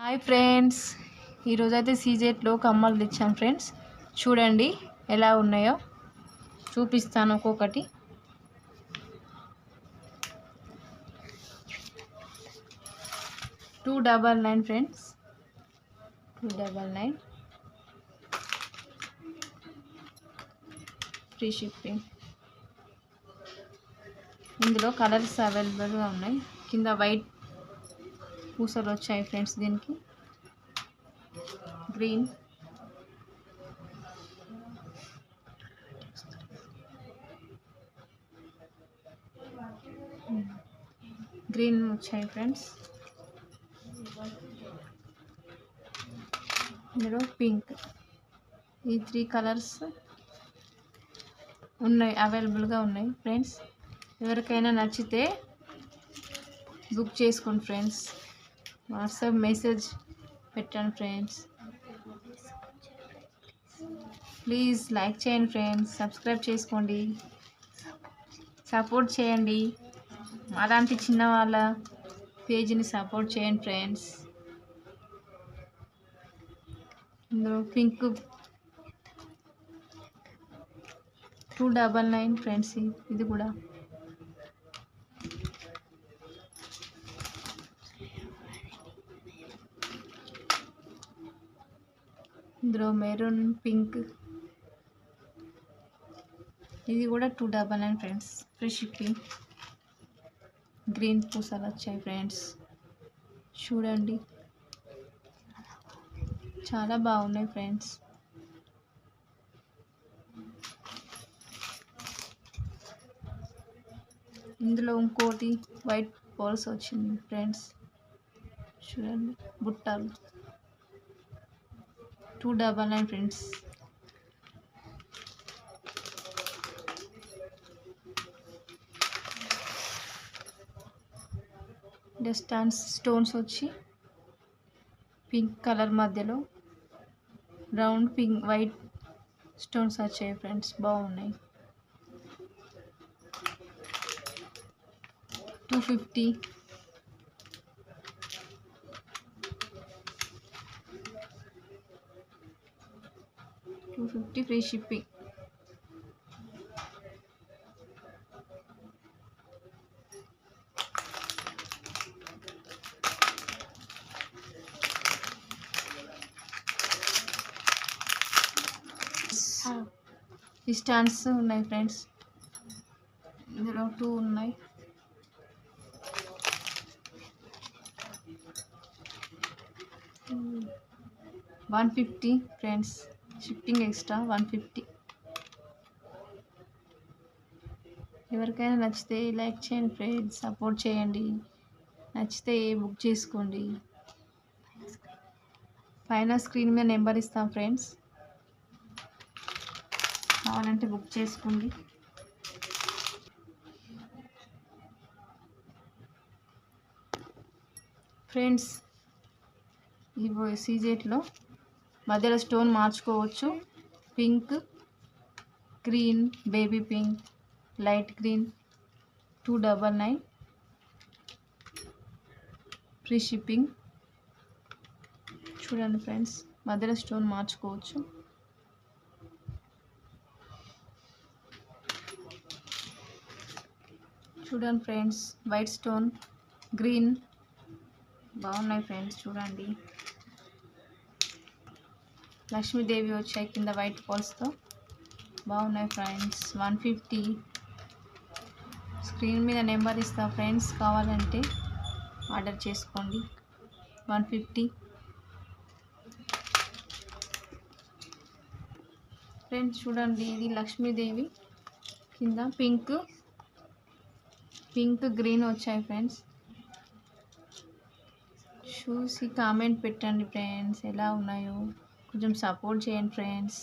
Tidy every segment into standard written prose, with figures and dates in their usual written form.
Hi friends, ఈరోజైతే సీజెట్లో కమ్మలు తెచ్చాం ఫ్రెండ్స్. చూడండి ఎలా ఉన్నాయో, చూపిస్తాను ఒక్కొక్కటి. $299 ఫ్రెండ్స్, $299 ఫ్రీ షిప్పింగ్. ఇందులో కలర్స్ అవైలబుల్గా ఉన్నాయి. కింద వైట్ పూసలు వచ్చాయి ఫ్రెండ్స్. దీనికి గ్రీన్, గ్రీన్ వచ్చాయి ఫ్రెండ్స్. ఇందులో పింక్, ఈ 3 కలర్స్ ఉన్నాయి, అవైలబుల్గా ఉన్నాయి ఫ్రెండ్స్. ఎవరికైనా నచ్చితే బుక్ చేసుకోండి ఫ్రెండ్స్. వాట్సాప్ మెసేజ్ పెట్టండి ఫ్రెండ్స్. ప్లీజ్ లైక్ చేయండి ఫ్రెండ్స్, సబ్స్క్రైబ్ చేసుకోండి, సపోర్ట్ చేయండి. అలాంటి చిన్న వాళ్ళ పేజీని సపోర్ట్ చేయండి ఫ్రెండ్స్. ఇందులో పింక్ $299 ఫ్రెండ్స్. ఇది కూడా ఇందులో మెరూన్ పింక్, ఇది కూడా $299 ఫ్రెండ్స్, ఫ్రీ షిప్పింగ్. గ్రీన్ పూసలు వచ్చాయి ఫ్రెండ్స్. చూడండి చాలా బాగున్నాయి ఫ్రెండ్స్. ఇందులో ఇంకోటి వైట్ బాల్స్ వచ్చింది ఫ్రెండ్స్. చూడండి బుట్టాలు, $299 ఫ్రెండ్స్. స్టోన్స్ వచ్చి పింక్ కలర్ మధ్యలో రౌండ్ పింక్ వైట్ స్టోన్స్ వచ్చాయి ఫ్రెండ్స్, బాగున్నాయి. $250. $250 ఫ్రీ షిప్పింగ్. ఈ స్టాండ్స్ ఉన్నాయి ఫ్రెండ్స్. ఇందులో 2 ఉన్నాయి. $150 ఫ్రెండ్స్, షిప్పింగ్ ఎక్స్ట్రా $150. ఎవరికైనా నచ్చితే లైక్ చేయండి ఫ్రెండ్స్, సపోర్ట్ చేయండి. నచ్చితే బుక్ చేసుకోండి. పైన స్క్రీన్ మీద నెంబర్ ఇస్తాం ఫ్రెండ్స్, కావాలంటే బుక్ చేసుకోండి. ఫ్రెండ్స్, ఈ సీజెట్లో మధ్యలో స్టోన్ మార్చుకోవచ్చు. Pink, green, baby pink, light green, $299 free shipping. చూడండి ఫ్రెండ్స్, మధ్యలో స్టోన్ మార్చుకోవచ్చు. చూడండి ఫ్రెండ్స్, వైట్ స్టోన్, గ్రీన్, బాగున్నాయి ఫ్రెండ్స్. చూడండి లక్ష్మీదేవి వచ్చాయి కింద వైట్ బాల్స్తో, బాగున్నాయి ఫ్రెండ్స్. $150. స్క్రీన్ మీద నెంబర్ ఇస్తా ఫ్రెండ్స్, కావాలంటే ఆర్డర్ చేసుకోండి. $150 ఫ్రెండ్స్. చూడండి, ఇది లక్ష్మీదేవి కింద పింక్ గ్రీన్ వచ్చాయి ఫ్రెండ్స్. చూసి కామెంట్ పెట్టండి ఫ్రెండ్స్, ఎలా ఉన్నాయో కొంచెం సపోర్ట్ చేయండి ఫ్రెండ్స్.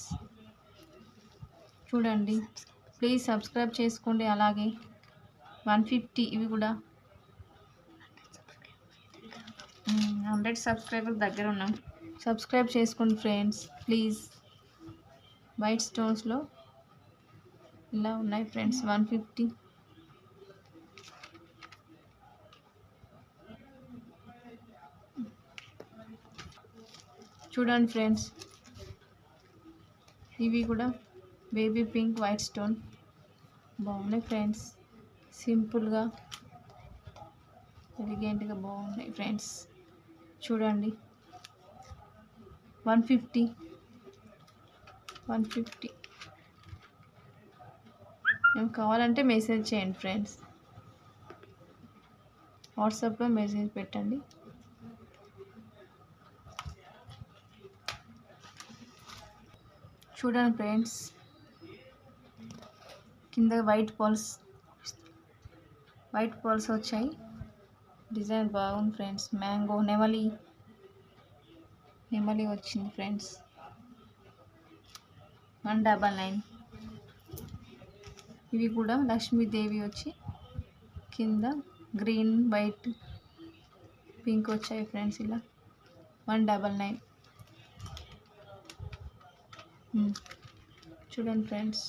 చూడండి, ప్లీజ్ సబ్స్క్రైబ్ చేసుకోండి. అలాగే $150 ఇవి కూడా. 100 సబ్స్క్రైబర్ దగ్గర ఉన్నాం, సబ్స్క్రైబ్ చేసుకోండి ఫ్రెండ్స్ ప్లీజ్. వైట్ స్టోన్స్లో ఇలా ఉన్నాయి ఫ్రెండ్స్. $150. చూడండి ఫ్రెండ్స్, ఇవి కూడా బేబీ పింక్ వైట్ స్టోన్ బాగున్నాయి ఫ్రెండ్స్. సింపుల్గా ఎలిగెంట్గా బాగున్నాయి ఫ్రెండ్స్. చూడండి 150 మేము కావాలంటే మెసేజ్ చేయండి ఫ్రెండ్స్, వాట్సాప్లో మెసేజ్ పెట్టండి. చూడండి ఫ్రెండ్స్, కింద వైట్ పర్ల్స్ వచ్చాయి. డిజైన్ బాగుంది ఫ్రెండ్స్. మ్యాంగో నెమలి వచ్చింది ఫ్రెండ్స్. 199. ఇవి కూడా లక్ష్మీదేవి వచ్చి కింద గ్రీన్ వైట్ పింక్ వచ్చాయి ఫ్రెండ్స్. ఇలా 199. చూడండి ఫ్రెండ్స్.